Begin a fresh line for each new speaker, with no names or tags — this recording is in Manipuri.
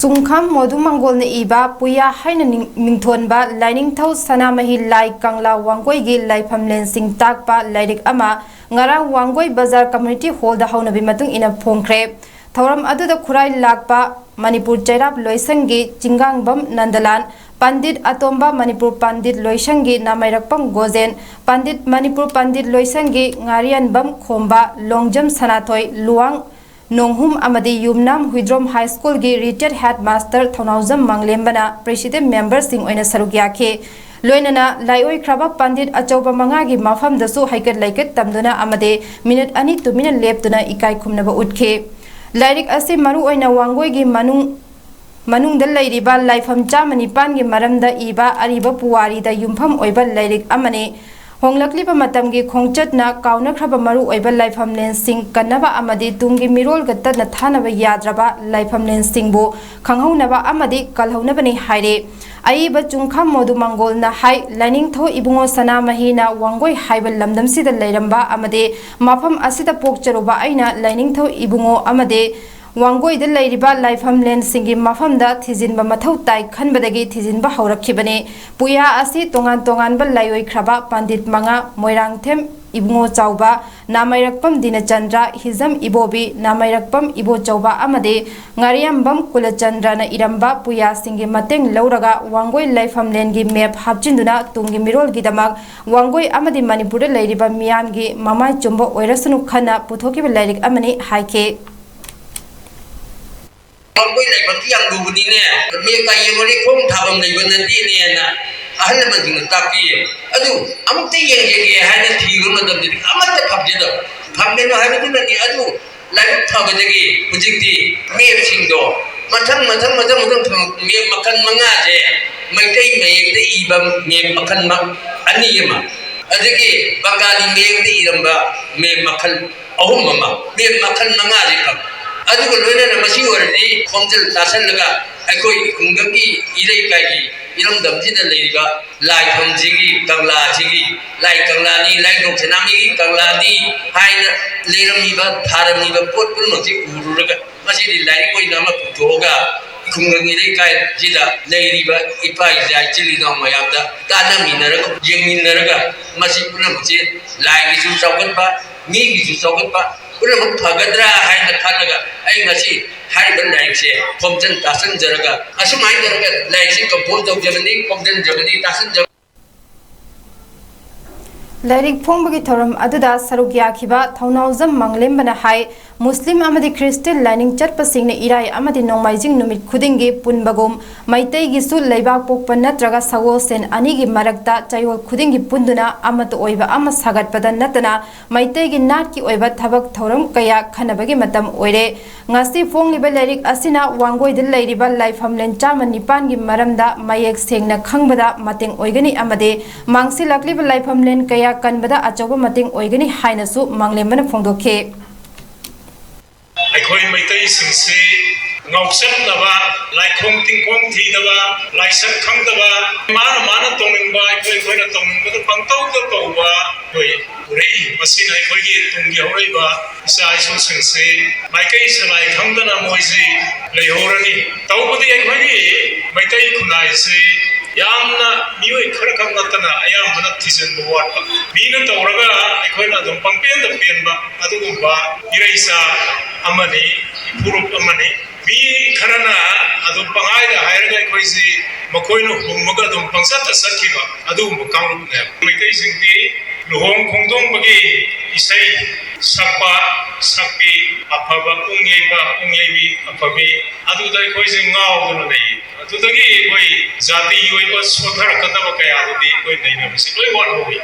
ꯆꯨꯡꯈꯝ ꯃꯣꯗꯨ ꯃꯪꯒꯣꯜꯅ ꯏꯕ ꯄꯨꯌꯥ ꯍꯥꯏꯅ ꯃꯤꯡꯊꯣꯟꯕ ꯂꯥꯏꯅꯤꯡꯊꯧ ꯁꯅꯥꯃꯍꯤ ꯂꯥꯏ ꯀꯪꯂꯥ ꯋꯥꯡꯒꯣꯏꯒꯤ ꯂꯥꯏꯐꯝꯂꯦꯟꯁꯤꯡ ꯇꯥꯛꯄ ꯂꯥꯏꯔꯤꯛ ꯑꯃ ꯉꯔꯥꯡ ꯋꯥꯡꯒꯣꯏ ꯕꯖꯥꯔ ꯀꯝꯃ꯭ꯌꯨꯅꯤꯇꯤ ꯍꯣꯜꯗ ꯍꯧꯅꯕꯤ ꯃꯇꯨꯡ ꯏꯟꯅ ꯐꯣꯡꯈ꯭ꯔꯦ꯫ ꯊꯧꯔꯝ ꯑꯗꯨꯗ ꯈꯨꯔꯥꯏ ꯂꯥꯛꯄ ꯃꯅꯤꯄꯨꯔ ꯆꯩꯔꯥꯞ ꯂꯣꯏꯁꯪꯒꯤ ꯆꯤꯡꯒꯥꯡꯕꯝ ꯅꯟꯗꯂꯥꯟ, ꯄꯟꯗꯤꯠ ꯑꯇꯣꯝꯕ ꯃꯅꯤꯄꯨꯔ ꯄꯟꯗꯤꯠ ꯂꯣꯏꯁꯪꯒꯤ ꯅꯥꯃꯩꯔꯛꯄꯝ ꯒꯣꯖꯦꯟ, ꯄꯟꯗꯤꯠ ꯃꯅꯤꯄꯨꯔ ꯄꯟꯗꯤꯠ ꯂꯣꯏꯁꯪꯒꯤ ꯉꯥꯔꯤꯌꯥꯟꯕꯝ ꯈꯣꯝꯕ, ꯂꯣꯡꯖꯝ ꯁꯅꯥꯊꯣꯏ, ꯂꯨꯋꯥꯡ ꯅꯣꯡꯍꯨꯝ ꯑꯃꯗꯤ ꯌꯨꯝꯅꯥꯝ ꯍꯨꯏꯗ꯭ꯔꯣꯝ ꯍꯥꯏ ꯁ꯭ꯀꯨꯜꯒꯤ ꯔꯤꯇꯥꯌꯔ ꯍꯦꯗ ꯃꯥꯁꯇꯔ ꯊꯧꯅꯥꯎꯖꯝ ꯃꯪꯂꯦꯝꯕꯅ ꯄ꯭ꯔꯦꯁꯤꯗꯦꯟꯠ ꯃꯦꯝꯕꯔꯁꯤꯡ ꯑꯣꯏꯅ ꯁꯔꯨꯛ ꯌꯥꯈꯤ꯫ ꯂꯣꯏꯅꯅ ꯂꯥꯏꯑꯣꯏꯈ꯭ꯔꯕ ꯄꯟꯗꯤꯠ ꯑꯆꯧꯕ ꯃꯉꯥꯒꯤ ꯃꯐꯝꯗꯁꯨ ꯍꯩꯀꯠ ꯂꯩꯀꯠ ꯇꯝꯗꯨꯅ ꯑꯃꯗꯤ ꯃꯤꯅꯤꯠ 2 ꯇꯨꯃꯤꯟꯅ ꯂꯦꯞꯇꯨꯅ ꯏꯀꯥꯏ ꯈꯨꯝꯅꯕ ꯎꯠꯈꯤ꯫ ꯂꯥꯏꯔꯤꯛ ꯑꯁꯤ ꯃꯔꯨꯑꯣꯏꯅ ꯋꯥꯡꯒꯣꯏꯒꯤ ꯃꯅꯨꯡꯗ ꯂꯩꯔꯤꯕ ꯂꯥꯏꯐꯝ 109ꯒꯤ ꯃꯔꯝꯗ ꯏꯕ ꯑꯔꯤꯕ ꯄꯨꯋꯥꯔꯤꯗ ꯌꯨꯝꯐꯝ ꯑꯣꯏꯕ ꯂꯥꯏꯔꯤꯛ ꯑꯃꯅꯤ꯫ ꯍꯣꯡꯂꯛꯂꯤꯕ ꯃꯇꯝꯒꯤ ꯈꯣꯡꯆꯠꯅ ꯀꯥꯎꯅꯈ꯭ꯔꯕ ꯃꯔꯨꯑꯣꯏꯕ ꯂꯥꯏꯐꯝꯂꯦꯟꯁꯤꯡ ꯀꯟꯅꯕ ꯑꯃꯗꯤ ꯇꯨꯡꯒꯤ ꯃꯤꯔꯣꯜꯒ ꯇꯠꯅ ꯊꯥꯅꯕ ꯌꯥꯗ꯭ꯔꯕ ꯂꯥꯏꯐꯝꯂꯦꯟꯁꯤꯡꯕꯨ ꯈꯪꯍꯧꯅꯕ ꯑꯃꯗꯤ ꯀꯜꯍꯧꯅꯕꯅꯤ ꯍꯥꯏꯔꯤ꯫ ꯑꯏꯕ ꯆꯨꯡꯈꯝ ꯃꯣꯗꯨ ꯃꯪꯒꯣꯜꯅ ꯍꯥꯏ ꯂꯥꯏꯅꯤꯡꯊꯧ ꯏꯕꯨꯡꯉꯣ ꯁꯅꯥꯃꯍꯤꯅ ꯋꯥꯡꯒꯣꯏ ꯍꯥꯏꯕ ꯂꯝꯗꯝꯁꯤꯗ ꯂꯩꯔꯝꯕ ꯑꯃꯗꯤ ꯃꯐꯝ ꯑꯁꯤꯗ ꯄꯣꯛꯆꯔꯨꯕ ꯑꯩꯅ ꯂꯥꯏꯅꯤꯡꯊꯧ ꯏꯕꯨꯡꯉꯣ ꯑꯃꯗꯤ ꯋꯥꯡꯒꯣꯏꯗ ꯂꯩꯔꯤꯕ ꯂꯥꯏꯐꯝꯂꯦꯟꯁꯤꯡꯒꯤ ꯃꯐꯝꯗ ꯊꯤꯖꯤꯟꯕ ꯃꯊꯧ ꯇꯥꯏ ꯈꯟꯕꯗꯒꯤ ꯊꯤꯖꯤꯟꯕ ꯍꯧꯔꯛꯈꯤꯕꯅꯤ꯫ ꯄꯨꯌꯥ ꯑꯁꯤ ꯇꯣꯉꯥꯟ ꯇꯣꯉꯥꯟꯕ ꯂꯥꯏꯑꯣꯏꯈ꯭ꯔꯕ ꯄꯟꯗꯤꯠ 5 ꯃꯣꯏꯔꯥꯡꯊꯦꯝ ꯏꯕꯨꯡꯉꯣ ꯆꯥꯎꯕ, ꯅꯥꯃꯩꯔꯛꯄꯝ ꯗꯤꯅꯆꯟꯗ꯭ꯔ, ꯍꯤꯖꯝ ꯏꯕꯣꯕꯤ, ꯅꯥꯃꯩꯔꯛꯄꯝ ꯏꯕꯣꯆꯧꯕ ꯑꯃꯗꯤ ꯉꯥꯔꯤꯌꯥꯟꯕꯝ ꯀꯨꯂꯆꯟꯗ꯭ꯔꯅ ꯏꯔꯝꯕ ꯄꯨꯌꯥꯁꯤꯡꯒꯤ ꯃꯇꯦꯡ ꯂꯧꯔꯒ ꯋꯥꯡꯒꯣꯏ ꯂꯥꯏꯐꯝꯂꯦꯟꯒꯤ ꯃꯦꯞ ꯍꯥꯞꯆꯤꯟꯗꯨꯅ ꯇꯨꯡꯒꯤ ꯃꯤꯔꯣꯜꯒꯤꯗꯃꯛ ꯋꯥꯡꯒꯣꯏ ꯑꯃꯗꯤ ꯃꯅꯤꯄꯨꯔꯗ ꯂꯩꯔꯤꯕ ꯃꯤꯌꯥꯝꯒꯤ ꯃꯃꯥꯏ ꯆꯨꯝꯕ ꯑꯣꯏꯔꯁꯅꯨ ꯈꯟꯅ ꯄꯨꯊꯣꯛꯈꯤꯕ ꯂꯥꯏꯔꯤꯛ ꯑꯃꯅꯤ ꯍꯥꯏꯈꯤ꯫
वांगोई लाइफम की अंगुबनीने मे काये मोरी खोम थाबम लेबन नदीनेना अहल लमजिंग ताकिए अदु अमुते येंगे हाने थीगो मदम दि अमते फबजेदो फबदेनो हाबेदुननि अदु लाइफ फबदेगी हुजिकति मे सिंगदो मथंग मे मखन मंगा जे मैतै मेयेक्ते इबम मे मखन अनियमा अदगी बंगाली मेयेक्ते इरंबा मे मखन अहुम ममा मे मखन मंगा जे फब अदुग लोइना मसी ओरदि खोंजल तासनलगा अखोई खुंगंगी इरेकागी इरंदमजिदा लेरिबा लाइफमजिगी कंगलाजिगी लाई कंगलानी लाई दोक्सनामी कंगलानी हाइना लेरमीबा थारमीबा पोट पुनमजि उरुरगा मसिदि लाइक ओइना मा पुथोगा खुंगंगी इरेकाय जिदा लेरिबा इपाई जाय चिलिना मयामदा तानामिनरगा येंगिनरगा मसि पुनमजि लाइगिसु चौगतबा मीगिसु चौगतबा पुनम फगद्रा हाइना खलगा आई ngasi हाइबन लाइकसे खोमजन तासन जरगा असुमाय जरगा लाइकसे कंपोज दौजबनी खोमजन जबनी तासन जब
लाइरिक फोंबगी थौरम अदुदा सरुक याखिबा थौनाउजम मंगलेम्बना हाय मुस्लिम अमदि क्रिस्टियन लाइनिंग चटपसिंगने इराय अमदि नोंमाइजिंग नुमित खुदिंगी पुनबगुम मैतैगिसु लैबाक पोकपा नत्रगा सगोसेन अनिगी मरक्ता चायोल खुदिंगी पुंदुना अमत ओइबा अम सागतपदा नतना मैतैगी नाटकी ओइबा थबक थौरम कया खनबगी मतम ओइरे। ngasi फोंलिबा लाइरिक असिना वांगोइद लैरिबा लाइफमलेन 9 गी मरमदा मयेक सेंगना खंगबदा मतेंग ओइगनी अमदि मांगसिलक्लिबा लाइफमलेन कया कनबदा अचौबा मतेंग ओइगनी हाइनसु मंगलेम्बना फोंदोखे।
अखोई Meitei सिंगसी ngauksatnaba laikhong tingkhong thidaba laisak khangdaba mana tongingba akhoi tongingba pangtau da tawba hoi urei masina akhoi gi tunggi horiba isa isu singse maikai salai khangdana moisi leihorani tawbudi akhoi gi maitai khunai se yamna mioi khara khangnatana ayamana thisen buwatpa mina tawraga akhoi na dum pangpen da penba adugumba iraisa amani purup amani मी खरना अदु पंगाइदा हायरगा कोइसी मकोइनो हुमगा दum pangsata sakhiba adu mukangrup ne Meitei सिंगि लुहोंग खोंदोंग बगे इसै sakpa sakpi afaba ungyebi afabi adu dai koisi ngau dun nei adu dagi koi jati yoiba sothar kataba kaya adu di koi nei na bisi koi wan hobi।